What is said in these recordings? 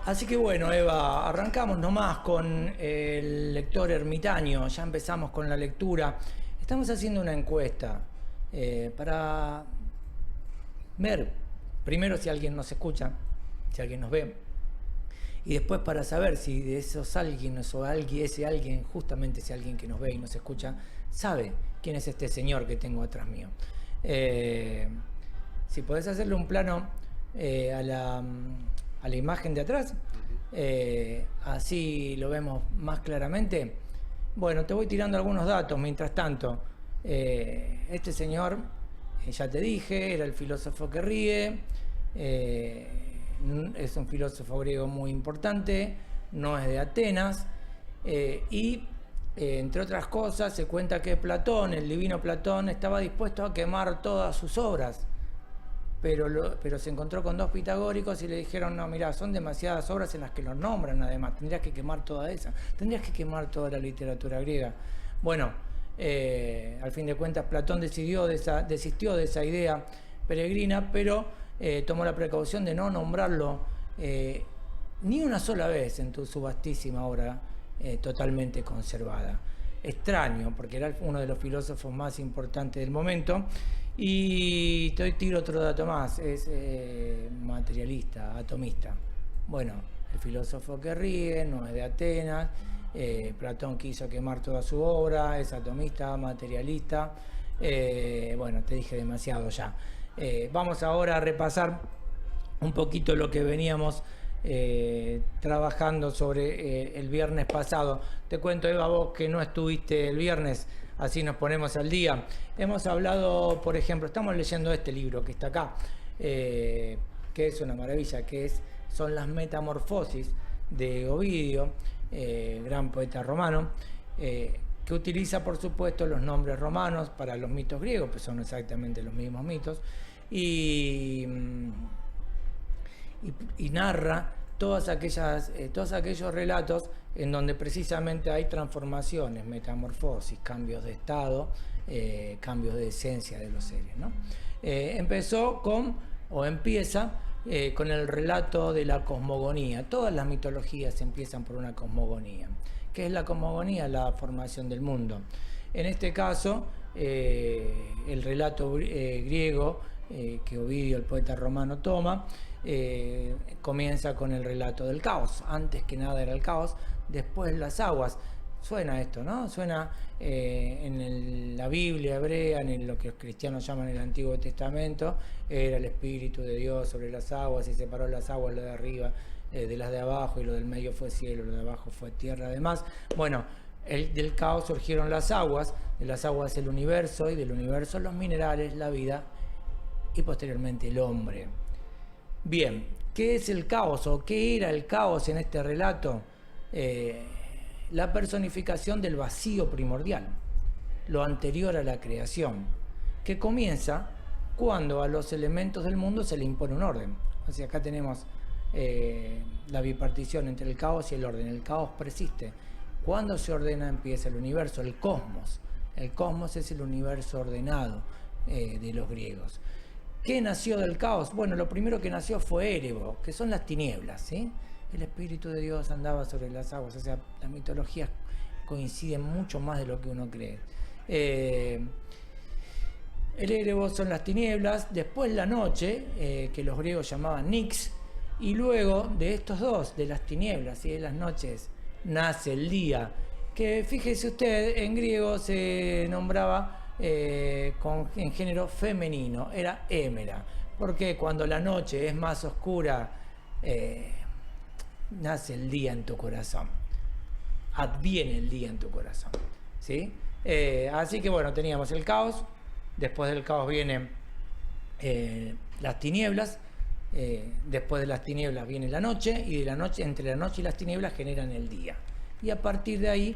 Así que bueno, Eva, arrancamos nomás con el lector ermitaño, ya empezamos con la lectura. Estamos haciendo una encuesta para ver primero si alguien nos escucha, si alguien nos ve, y después para saber si de esos alguien o alguien, ese alguien, justamente ese alguien que nos ve y nos escucha, sabe quién es este señor que tengo atrás mío. Si podés hacerle un plano a la imagen de atrás, así lo vemos más claramente. Bueno, te voy tirando algunos datos mientras tanto. Este señor, ya te dije, era el filósofo que ríe, es un filósofo griego muy importante, no es de Atenas, y entre otras cosas se cuenta que Platón, el divino Platón, estaba dispuesto a quemar todas sus obras, pero se encontró con dos pitagóricos y le dijeron, no, mirá, son demasiadas obras en las que los nombran, además, tendrías que quemar toda esa, tendrías que quemar toda la literatura griega. Bueno, al fin de cuentas Platón desistió de esa idea peregrina, pero tomó la precaución de no nombrarlo ni una sola vez en su vastísima obra totalmente conservada. Extraño, porque era uno de los filósofos más importantes del momento. Y te tiro otro dato más, es materialista, atomista. Bueno, el filósofo que ríe, no es de Atenas, Platón quiso quemar toda su obra, es atomista, materialista. Bueno, te dije demasiado ya. Vamos ahora a repasar un poquito lo que veníamos trabajando sobre el viernes pasado. Te cuento, Eva, vos que no estuviste el viernes, así nos ponemos al día. Hemos hablado, por ejemplo, estamos leyendo este libro que está acá, que es una maravilla, son las Metamorfosis de Ovidio, gran poeta romano, que utiliza, por supuesto, los nombres romanos para los mitos griegos, pues son exactamente los mismos mitos, y narra todos aquellos relatos en donde precisamente hay transformaciones, metamorfosis, cambios de estado, cambios de esencia de los seres, ¿no? Empieza con el relato de la cosmogonía. Todas las mitologías empiezan por una cosmogonía. ¿Qué es la cosmogonía? La formación del mundo. En este caso, el relato griego que Ovidio, el poeta romano, toma, comienza con el relato del caos. Antes que nada era el caos, después las aguas. Suena esto, ¿no? Suena en la Biblia hebrea, en lo que los cristianos llaman el Antiguo Testamento, era el Espíritu de Dios sobre las aguas y separó las aguas, lo de arriba de las de abajo, y lo del medio fue cielo, lo de abajo fue tierra. Además, bueno, del caos surgieron las aguas, de las aguas el universo, y del universo los minerales, la vida y posteriormente el hombre. Bien, ¿qué es el caos o qué era el caos en este relato? La personificación del vacío primordial, lo anterior a la creación, que comienza cuando a los elementos del mundo se le impone un orden. O sea, acá tenemos la bipartición entre el caos y el orden. El caos persiste. Cuando se ordena empieza el universo, el cosmos. El cosmos es el universo ordenado de los griegos. ¿Qué nació del caos? Bueno, lo primero que nació fue Érebo, que son las tinieblas, ¿sí? El Espíritu de Dios andaba sobre las aguas. O sea, las mitologías coinciden mucho más de lo que uno cree. El Érebo son las tinieblas, después la noche, que los griegos llamaban Nix, y luego de estos dos, de las tinieblas y de las noches, nace el día, que fíjese usted, en griego se nombraba en género femenino, era hémera, porque cuando la noche es más oscura, nace el día en tu corazón, adviene el día en tu corazón, ¿sí? Así que bueno, teníamos el caos, después del caos vienen las tinieblas, después de las tinieblas viene la noche, y de la noche, entre la noche y las tinieblas generan el día, y a partir de ahí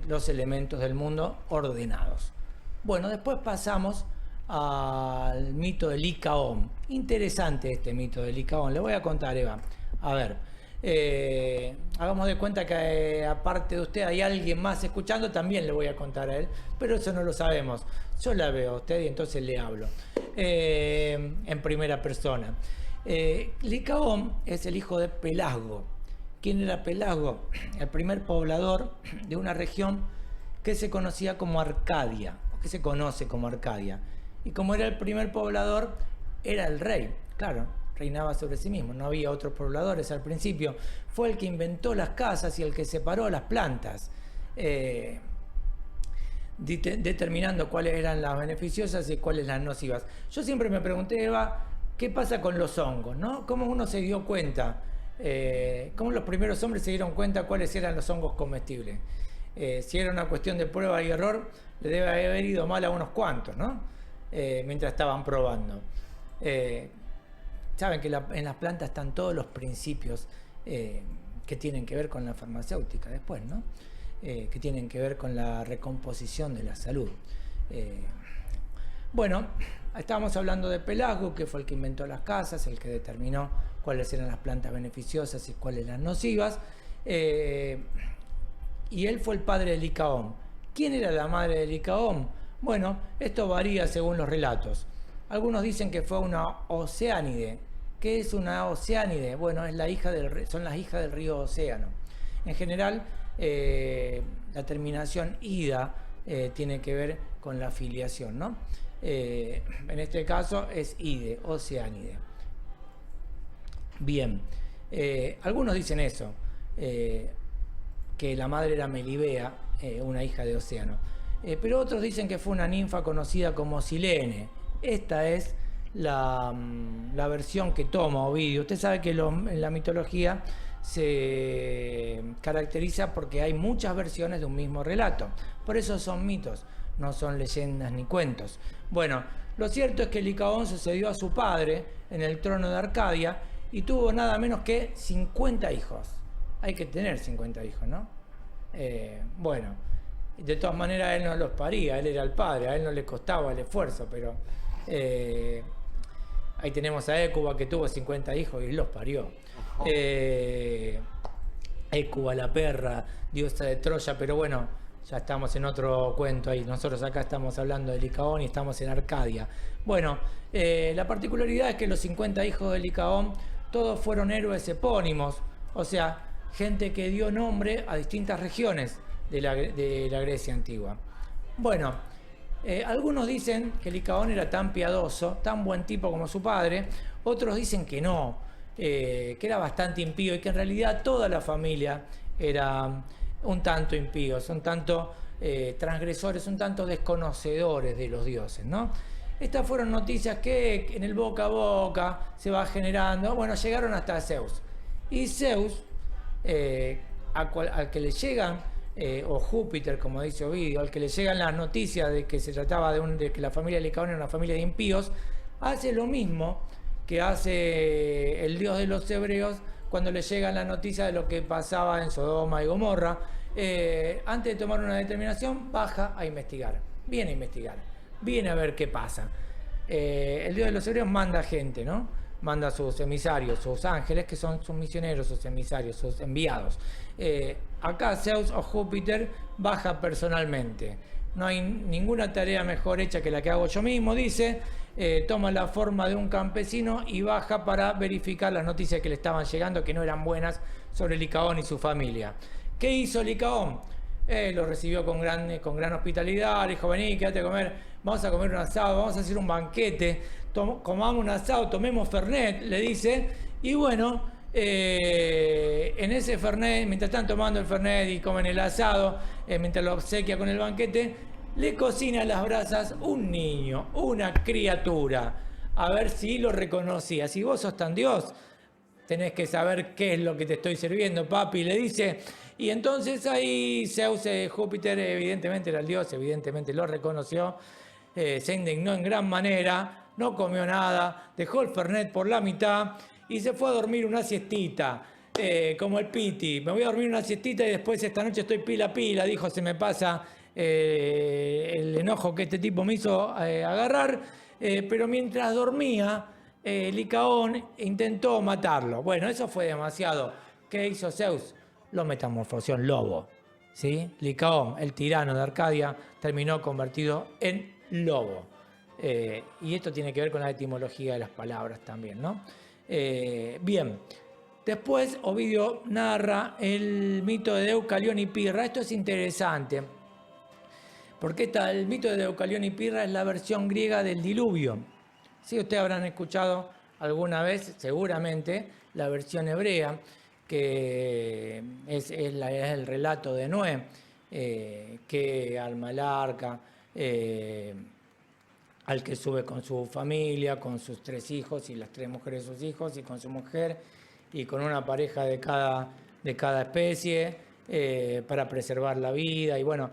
los elementos del mundo ordenados. Bueno, después pasamos al mito de Licaón. Interesante este mito de Licaón. Le voy a contar, Eva. A ver, hagamos de cuenta que aparte de usted hay alguien más escuchando, también le voy a contar a él, pero eso no lo sabemos. Yo la veo a usted y entonces le hablo en primera persona. Licaón es el hijo de Pelasgo. ¿Quién era Pelasgo? El primer poblador de una región que se conocía como Arcadia, que se conoce como Arcadia. Y como era el primer poblador, era el rey, claro, reinaba sobre sí mismo, no había otros pobladores al principio. Fue el que inventó las casas y el que separó las plantas, determinando cuáles eran las beneficiosas y cuáles las nocivas. Yo siempre me pregunté, Eva, ¿qué pasa con los hongos, no? ¿Cómo uno se dio cuenta? ¿Cómo los primeros hombres se dieron cuenta cuáles eran los hongos comestibles? Si era una cuestión de prueba y error, le debe haber ido mal a unos cuantos, ¿no? Mientras estaban probando. Saben que en las plantas están todos los principios que tienen que ver con la farmacéutica después, ¿no? Que tienen que ver con la recomposición de la salud. Bueno, estábamos hablando de Pelasgo, que fue el que inventó las casas, el que determinó cuáles eran las plantas beneficiosas y cuáles las nocivas. Y él fue el padre de Licaón. ¿Quién era la madre de Licaón? Bueno, esto varía según los relatos. Algunos dicen que fue una oceánide. ¿Qué es una oceánide? Bueno, son las hijas del río Océano. En general, la terminación ida tiene que ver con la filiación, ¿no? En este caso es ide, oceánide. Bien, algunos dicen eso, que la madre era Melibea, una hija de Océano. Pero otros dicen que fue una ninfa conocida como Silene. Esta es la versión que toma Ovidio. Usted sabe que en la mitología se caracteriza porque hay muchas versiones de un mismo relato. Por eso son mitos, no son leyendas ni cuentos. Bueno, lo cierto es que Licaón sucedió a su padre en el trono de Arcadia y tuvo nada menos que 50 hijos. Hay que tener 50 hijos, ¿no? Bueno, de todas maneras él no los paría, él era el padre, a él no le costaba el esfuerzo, pero ahí tenemos a Hécuba que tuvo 50 hijos y los parió. Hécuba, la perra, diosa de Troya, pero bueno, ya estamos en otro cuento ahí. Nosotros acá estamos hablando de Licaón y estamos en Arcadia. Bueno, la particularidad es que los 50 hijos de Licaón todos fueron héroes epónimos, o sea, gente que dio nombre a distintas regiones de la Grecia antigua. Bueno, algunos dicen que Licaón era tan piadoso, tan buen tipo como su padre, otros dicen que no, que era bastante impío y que en realidad toda la familia era un tanto impíos, un tanto transgresores, un tanto desconocedores de los dioses, ¿no? Estas fueron noticias que en el boca a boca se va generando, bueno, llegaron hasta Zeus. Y Zeus, al que le llegan, o Júpiter, como dice Ovidio, al que le llegan las noticias de que se trataba de que la familia de Licaón era una familia de impíos, hace lo mismo que hace el dios de los hebreos cuando le llegan las noticias de lo que pasaba en Sodoma y Gomorra. Antes de tomar una determinación, baja a investigar, viene a ver qué pasa. El dios de los hebreos manda gente, ¿no? Manda a sus emisarios, sus ángeles, que son sus misioneros, sus emisarios, sus enviados. Acá Zeus o Júpiter baja personalmente. No hay ninguna tarea mejor hecha que la que hago yo mismo, dice. Toma la forma de un campesino y baja para verificar las noticias que le estaban llegando, que no eran buenas, sobre Licaón y su familia. ¿Qué hizo Licaón? Lo recibió con gran hospitalidad, dijo, vení, quédate a comer, vamos a comer un asado, vamos a hacer un banquete, comamos un asado, tomemos Fernet, le dice, y bueno, en ese Fernet, mientras están tomando el Fernet y comen el asado, mientras lo obsequia con el banquete, le cocina a las brasas un niño, una criatura, a ver si lo reconocía. Si vos sos tan Dios, tenés que saber qué es lo que te estoy sirviendo, papi, le dice. Y entonces ahí Zeus, Júpiter, evidentemente era el dios, evidentemente lo reconoció, se indignó en gran manera, no comió nada, dejó el Fernet por la mitad y se fue a dormir una siestita, como el Piti. Me voy a dormir una siestita y después esta noche estoy pila, dijo, se me pasa el enojo que este tipo me hizo agarrar, pero mientras dormía, Licaón intentó matarlo. Bueno, eso fue demasiado. ¿Qué hizo Zeus? Lo metamorfoseó en lobo, ¿sí? Licaón, el tirano de Arcadia, terminó convertido en lobo. Y esto tiene que ver con la etimología de las palabras también, ¿no? Bien, después Ovidio narra el mito de Deucalión y Pirra. Esto es interesante, porque el mito de Deucalión y Pirra es la versión griega del diluvio. Sí, ustedes habrán escuchado alguna vez, seguramente, la versión hebrea, que es el relato de Noé, que alma el arca, al que sube con su familia, con sus 3 hijos y las 3 mujeres de sus hijos, y con su mujer, y con una pareja de cada especie, para preservar la vida. Y bueno,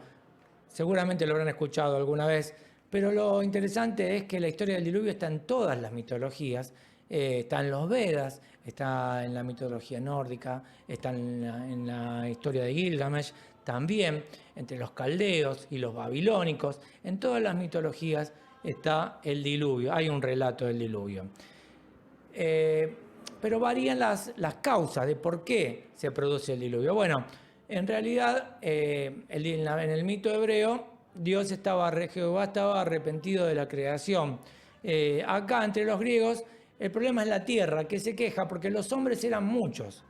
seguramente lo habrán escuchado alguna vez, pero lo interesante es que la historia del diluvio está en todas las mitologías. Está en los Vedas, está en la mitología nórdica, está en la historia de Gilgamesh, también entre los caldeos y los babilónicos. En todas las mitologías está el diluvio, hay un relato del diluvio. Pero varían las causas de por qué se produce el diluvio. Bueno, en realidad, en el mito hebreo, Jehová estaba arrepentido de la creación. Acá, entre los griegos, el problema es la tierra, que se queja porque los hombres eran muchos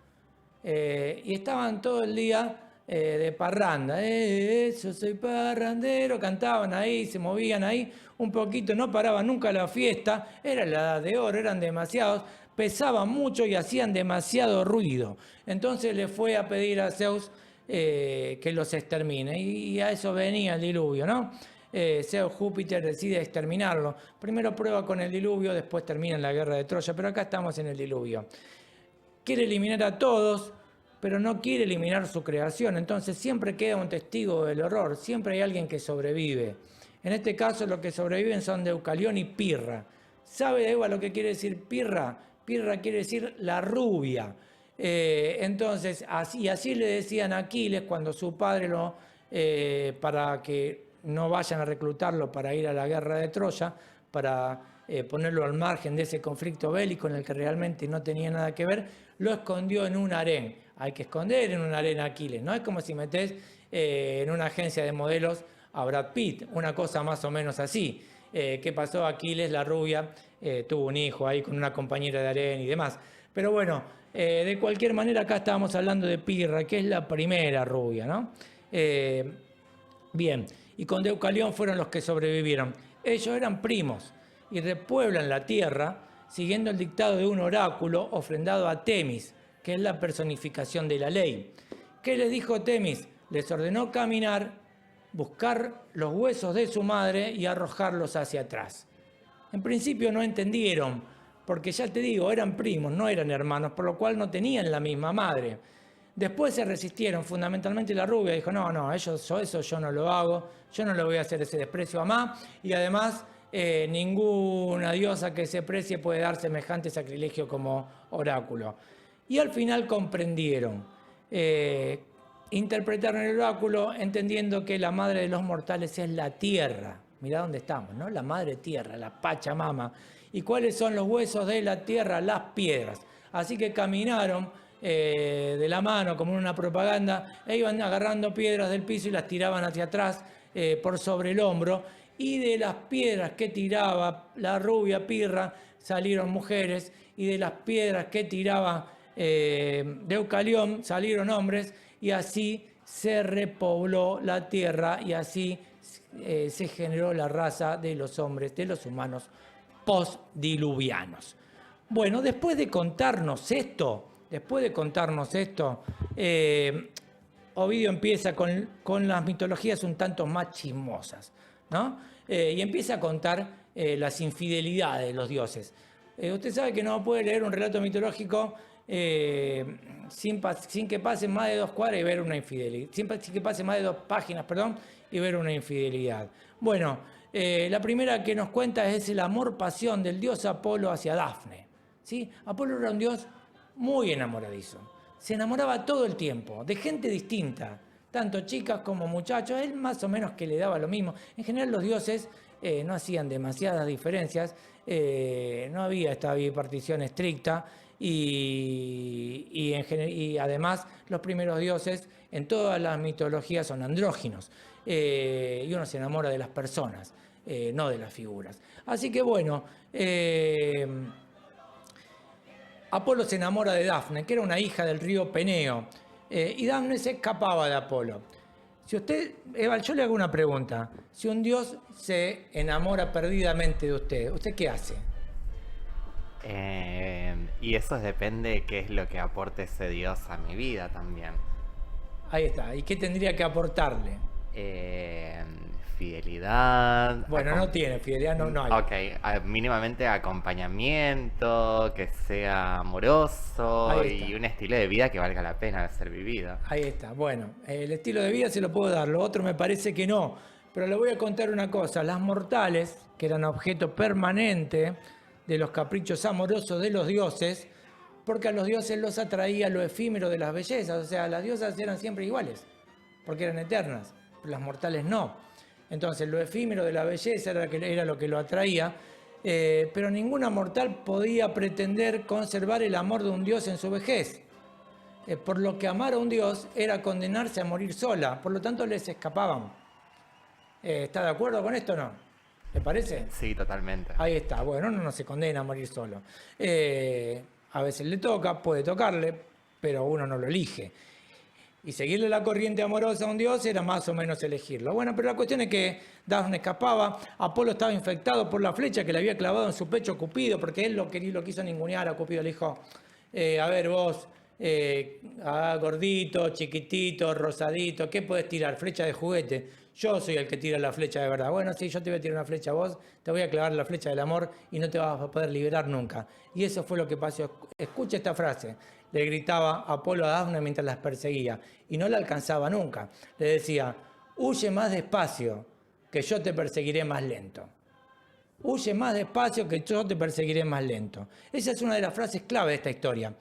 y estaban todo el día de parranda. Yo soy parrandero, cantaban ahí, se movían ahí un poquito, no paraban nunca la fiesta, era la edad de oro, eran demasiados, pesaban mucho y hacían demasiado ruido. Entonces le fue a pedir a Zeus que los extermine, y a eso venía el diluvio, ¿no? Zeus, Júpiter, decide exterminarlo. Primero prueba con el diluvio, después termina en la guerra de Troya, pero acá estamos en el diluvio. Quiere eliminar a todos, pero no quiere eliminar su creación, entonces siempre queda un testigo del horror, siempre hay alguien que sobrevive. En este caso los que sobreviven son Deucalión y Pirra. ¿Sabe, Eva, lo que quiere decir Pirra? Pirra quiere decir la rubia. Entonces, así le decían a Aquiles cuando su padre para que no vayan a reclutarlo para ir a la guerra de Troya, para ponerlo al margen de ese conflicto bélico en el que realmente no tenía nada que ver, lo escondió en un harén. Hay que esconder en un harén a Aquiles, ¿no? Es como si metés en una agencia de modelos a Brad Pitt, una cosa más o menos así. ¿Qué pasó? Aquiles, la rubia, tuvo un hijo ahí con una compañera de harén y demás. Pero bueno, de cualquier manera acá estábamos hablando de Pirra, que es la primera rubia, ¿no? Bien, y con Deucalión fueron los que sobrevivieron. Ellos eran primos y repueblan la tierra siguiendo el dictado de un oráculo ofrendado a Temis, que es la personificación de la ley. ¿Qué les dijo Temis? Les ordenó caminar, buscar los huesos de su madre y arrojarlos hacia atrás. En principio no entendieron, porque ya te digo, eran primos, no eran hermanos, por lo cual no tenían la misma madre. Después se resistieron, fundamentalmente la rubia dijo, no, eso yo no lo hago, yo no le voy a hacer ese desprecio a mamá, y además ninguna diosa que se precie puede dar semejante sacrilegio como oráculo. Y al final comprendieron, interpretaron el oráculo entendiendo que la madre de los mortales es la tierra. Mirá dónde estamos, ¿no? La madre tierra, la Pachamama. ¿Y cuáles son los huesos de la tierra? Las piedras. Así que caminaron de la mano como en una propaganda e iban agarrando piedras del piso y las tiraban hacia atrás por sobre el hombro, y de las piedras que tiraba la rubia Pirra salieron mujeres, y de las piedras que tiraba Deucalión salieron hombres, y así se repobló la tierra y así se generó la raza de los hombres, de los humanos postdiluvianos. Bueno, después de contarnos esto, Ovidio empieza con las mitologías un tanto más chismosas, ¿no? Y empieza a contar las infidelidades de los dioses. Usted sabe que no puede leer un relato mitológico sin que pase más de 2 cuadras y ver una infidelidad, sin que pase más de 2 páginas, y ver una infidelidad. Bueno, la primera que nos cuenta es el amor-pasión del dios Apolo hacia Dafne, ¿sí? Apolo era un dios muy enamoradizo. Se enamoraba todo el tiempo, de gente distinta, tanto chicas como muchachos. Él más o menos que le daba lo mismo. En general los dioses no hacían demasiadas diferencias, no había esta bipartición estricta, y además los primeros dioses en todas las mitologías son andróginos, y uno se enamora de las personas, no de las figuras. Así que bueno, Apolo se enamora de Dafne, que era una hija del río Peneo, y Dafne se escapaba de Apolo. Si usted, Eva, yo le hago una pregunta. Si un dios se enamora perdidamente de usted, ¿usted qué hace? Y eso depende de qué es lo que aporte ese Dios a mi vida también. Ahí está. ¿Y qué tendría que aportarle? Eh, Fidelidad. Bueno, no tiene fidelidad, no hay. Ok, mínimamente acompañamiento, que sea amoroso Ahí está. y un estilo de vida que valga la pena de ser vivido. Ahí está. Bueno, el estilo de vida se lo puedo dar, lo otro me parece que no. Pero le voy a contar una cosa. Las mortales, que eran objeto permanente de los caprichos amorosos de los dioses, porque a los dioses los atraía lo efímero de las bellezas. O sea, las diosas eran siempre iguales, porque eran eternas, pero las mortales no. Entonces, lo efímero de la belleza era lo que lo atraía, pero ninguna mortal podía pretender conservar el amor de un dios en su vejez. Por lo que amar a un dios era condenarse a morir sola, por lo tanto les escapaban. ¿Está de acuerdo con esto o no? ¿Le parece? Sí, totalmente. Ahí está, bueno, uno no se condena a morir solo. A veces le toca, puede tocarle, pero uno no lo elige. Y seguirle la corriente amorosa a un dios era más o menos elegirlo. Bueno, pero la cuestión es que Dafne escapaba, Apolo estaba infectado por la flecha que le había clavado en su pecho Cupido, porque él lo quiso ningunear a Cupido, le dijo, a ver vos, gordito, chiquitito, rosadito, ¿qué puedes tirar? Flecha de juguete. Yo soy el que tira la flecha de verdad. Bueno, sí, yo te voy a tirar una flecha a vos, te voy a clavar la flecha del amor y no te vas a poder liberar nunca. Y eso fue lo que pasó. Escucha esta frase. Le gritaba Apolo a Dafne mientras las perseguía y no la alcanzaba nunca. Le decía, huye más despacio, que yo te perseguiré más lento. Huye más despacio, que yo te perseguiré más lento. Esa es una de las frases clave de esta historia.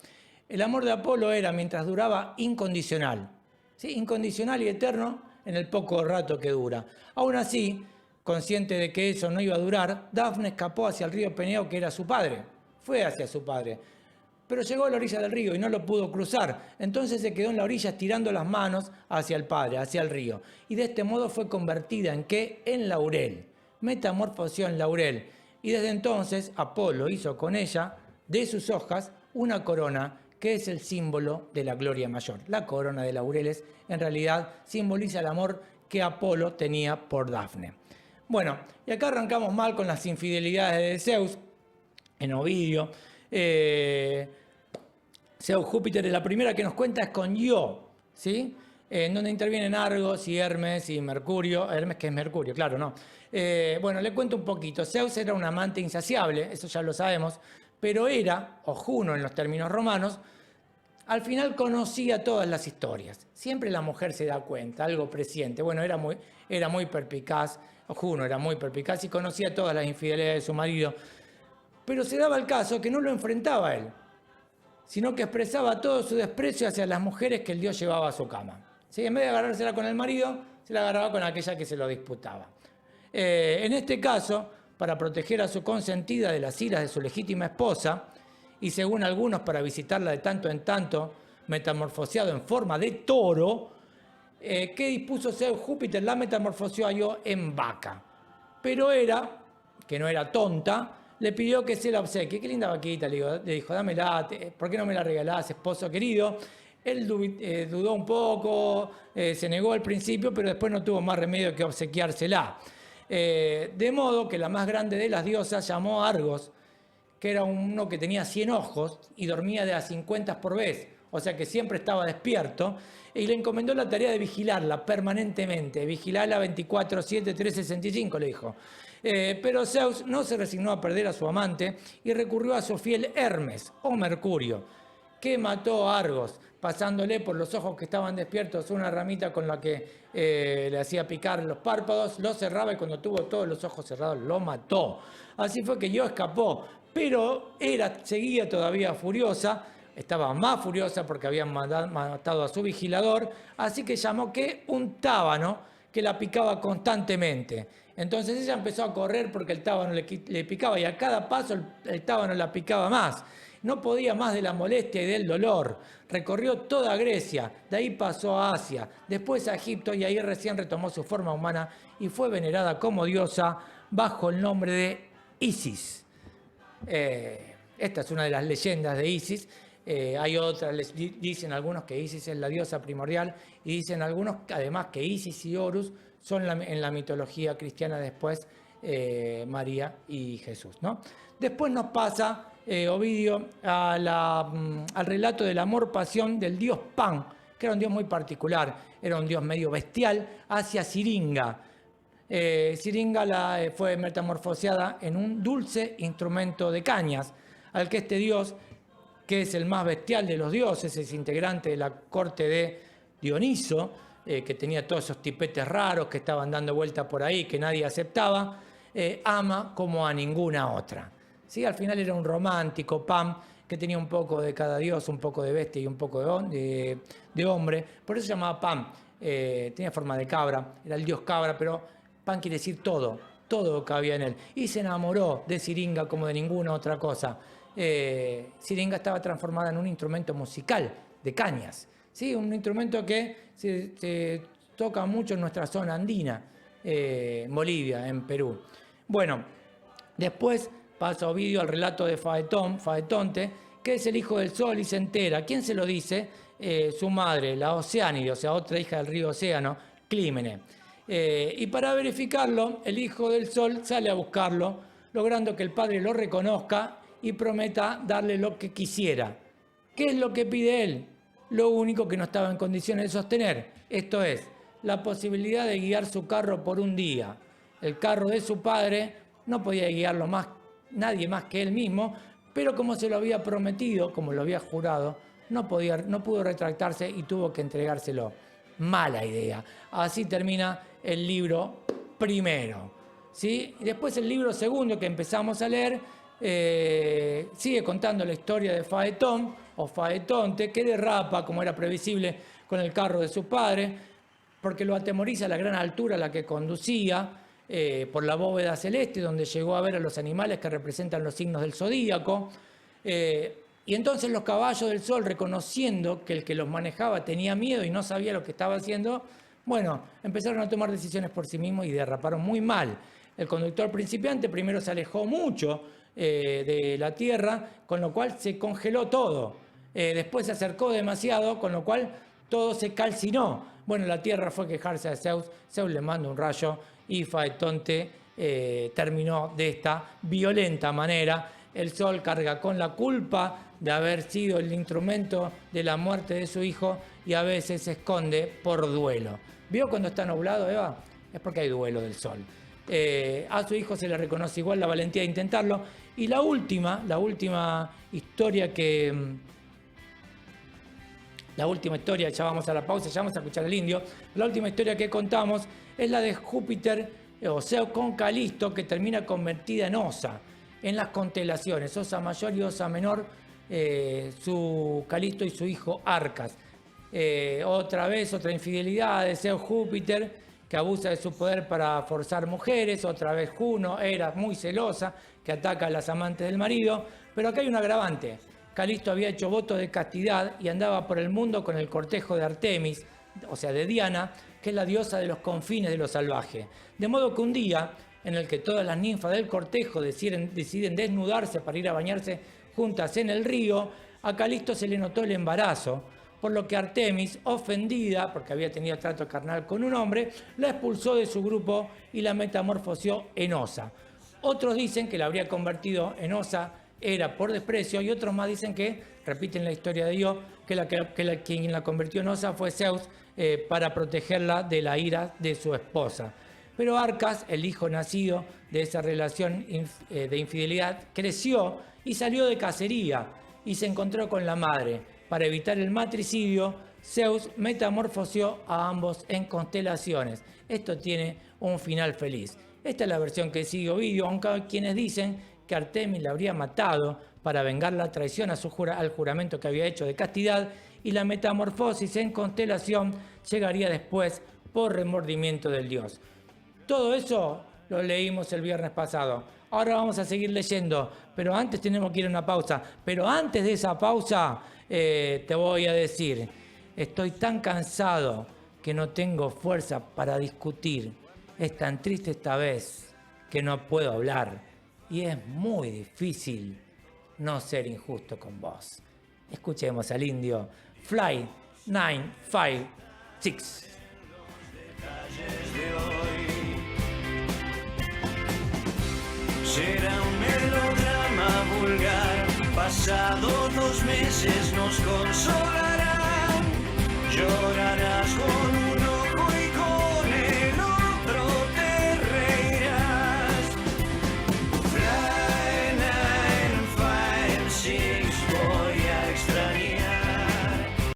El amor de Apolo era, mientras duraba, incondicional. ¿Sí? Incondicional y eterno en el poco rato que dura. Aún así, consciente de que eso no iba a durar, Dafne escapó hacia el río Peneo, que era su padre. Fue hacia su padre. Pero llegó a la orilla del río y no lo pudo cruzar. Entonces se quedó en la orilla estirando las manos hacia el padre, hacia el río. Y de este modo fue convertida en ¿qué? En laurel. Metamorfoseó en laurel. Y desde entonces Apolo hizo con ella, de sus hojas, una corona que es el símbolo de la gloria mayor. La corona de laureles en realidad simboliza el amor que Apolo tenía por Dafne. Bueno, y acá arrancamos mal con las infidelidades de Zeus en Ovidio. Zeus Júpiter, la primera que nos cuenta es con Io, ¿sí? En donde intervienen Argos y Hermes y Mercurio. Hermes, que es Mercurio, claro, ¿no? Bueno, le cuento un poquito. Zeus era un amante insaciable, eso ya lo sabemos, pero era, o Juno en los términos romanos, al final conocía todas las historias. Siempre la mujer se da cuenta, algo presiente. Bueno, era muy perspicaz, Juno era muy perspicaz y conocía todas las infidelidades de su marido. Pero se daba el caso que no lo enfrentaba a él, sino que expresaba todo su desprecio hacia las mujeres que el dios llevaba a su cama. ¿Sí? En vez de agarrársela con el marido, se la agarraba con aquella que se lo disputaba. En este caso, para proteger a su consentida de las iras de su legítima esposa, y según algunos para visitarla de tanto en tanto, metamorfoseado en forma de toro, ¿qué dispuso Zeus? Júpiter la metamorfoseó a Io en vaca. Pero que no era tonta, le pidió que se la obsequie. Qué linda vaquita, le dijo, dámela, ¿por qué no me la regalás, esposo querido? Él dudó un poco, se negó al principio, pero después no tuvo más remedio que obsequiársela. De modo que la más grande de las diosas llamó a Argos, que era uno que tenía 100 ojos y dormía de a 50 por vez, o sea que siempre estaba despierto, y le encomendó la tarea de vigilarla permanentemente, vigilarla 24/7, 365, le dijo. Pero Zeus no se resignó a perder a su amante y recurrió a su fiel Hermes, o Mercurio, que mató a Argos, pasándole por los ojos que estaban despiertos una ramita con la que le hacía picar los párpados, lo cerraba y cuando tuvo todos los ojos cerrados lo mató. Así fue que Io escapó, pero seguía todavía furiosa, estaba más furiosa porque habían matado a su vigilador, así que llamó que un tábano que la picaba constantemente. Entonces ella empezó a correr porque el tábano le picaba y a cada paso el tábano la picaba más. No podía más de la molestia y del dolor. Recorrió toda Grecia, de ahí pasó a Asia, después a Egipto y ahí recién retomó su forma humana y fue venerada como diosa bajo el nombre de Isis. Esta es una de las leyendas de Isis. Hay otras, dicen algunos que Isis es la diosa primordial y dicen algunos además que Isis y Horus son en la mitología cristiana después María y Jesús, ¿no? Después nos pasa Ovidio al relato del amor-pasión del dios Pan, que era un dios muy particular, era un dios medio bestial, hacia Siringa. Siringa fue metamorfoseada en un dulce instrumento de cañas, al que este dios, que es el más bestial de los dioses, es integrante de la corte de Dioniso, que tenía todos esos tipetes raros que estaban dando vuelta por ahí, que nadie aceptaba, ama como a ninguna otra. ¿Sí? Al final era un romántico, Pan, que tenía un poco de cada dios, un poco de bestia y un poco de hombre. Por eso se llamaba Pan. Tenía forma de cabra, era el dios cabra, pero Pan quiere decir todo lo que había en él. Y se enamoró de Siringa como de ninguna otra cosa. Siringa estaba transformada en un instrumento musical de cañas. ¿Sí? Un instrumento que se toca mucho en nuestra zona andina, Bolivia, en Perú. Bueno, después pasa Ovidio al relato de Faetonte, que es el hijo del sol y se entera. ¿Quién se lo dice? Su madre, la Oceánide, o sea, otra hija del río Océano, Clímene. Y para verificarlo, el hijo del sol sale a buscarlo, logrando que el padre lo reconozca y prometa darle lo que quisiera. ¿Qué es lo que pide él? Lo único que no estaba en condiciones de sostener, esto es, la posibilidad de guiar su carro por un día. El carro de su padre no podía guiarlo nadie más que él mismo, pero como se lo había prometido, como lo había jurado, no pudo retractarse y tuvo que entregárselo. Mala idea. Así termina el libro primero, ¿sí? Y después el libro segundo que empezamos a leer sigue contando la historia de Faetón o Faetonte, que derrapa, como era previsible, con el carro de su padre, porque lo atemoriza la gran altura a la que conducía, por la bóveda celeste, donde llegó a ver a los animales que representan los signos del zodíaco. Y entonces los caballos del sol, reconociendo que el que los manejaba tenía miedo y no sabía lo que estaba haciendo, bueno, empezaron a tomar decisiones por sí mismos y derraparon muy mal. El conductor principiante primero se alejó mucho de la tierra, con lo cual se congeló todo. Después se acercó demasiado, con lo cual todo se calcinó. Bueno, la tierra fue a quejarse a Zeus, Zeus le manda un rayo y Faetonte terminó de esta violenta manera. El sol carga con la culpa de haber sido el instrumento de la muerte de su hijo y a veces se esconde por duelo. ¿Vio cuando está nublado, Eva? Es porque hay duelo del sol. A su hijo se le reconoce igual la valentía de intentarlo. Y la última historia ya vamos a la pausa, ya vamos a escuchar al indio. La última historia que contamos es la de Júpiter, o sea, con Calisto, que termina convertida en Osa, en las constelaciones, Osa Mayor y Osa Menor, su Calisto y su hijo Arcas. Otra vez, otra infidelidad de Zeus Júpiter, que abusa de su poder para forzar mujeres. Otra vez Juno, Hera, muy celosa, que ataca a las amantes del marido. Pero acá hay un agravante. Calisto había hecho voto de castidad y andaba por el mundo con el cortejo de Artemis, o sea, de Diana, que es la diosa de los confines de lo salvaje. De modo que un día, en el que todas las ninfas del cortejo deciden desnudarse para ir a bañarse juntas en el río, a Calisto se le notó el embarazo, por lo que Artemis, ofendida porque había tenido trato carnal con un hombre, la expulsó de su grupo y la metamorfoseó en Osa. Otros dicen que la habría convertido en Osa era por desprecio, y otros más dicen que, repiten la historia de Io, que quien la convirtió en Osa fue Zeus para protegerla de la ira de su esposa. Pero Arcas, el hijo nacido de esa relación de infidelidad, creció y salió de cacería y se encontró con la madre. Para evitar el matricidio, Zeus metamorfoseó a ambos en constelaciones. Esto tiene un final feliz. Esta es la versión que sigue Ovidio, aunque hay quienes dicen que Artemis la habría matado para vengar la traición al juramento que había hecho de castidad, y la metamorfosis en constelación llegaría después por remordimiento del dios. Todo eso lo leímos el viernes pasado. Ahora vamos a seguir leyendo, pero antes tenemos que ir a una pausa. Pero antes de esa pausa te voy a decir, estoy tan cansado que no tengo fuerza para discutir. Es tan triste esta vez que no puedo hablar y es muy difícil no ser injusto con vos. Escuchemos al indio Fly 956. Será un melodrama vulgar, pasado 2 meses nos consolarán, llorarás con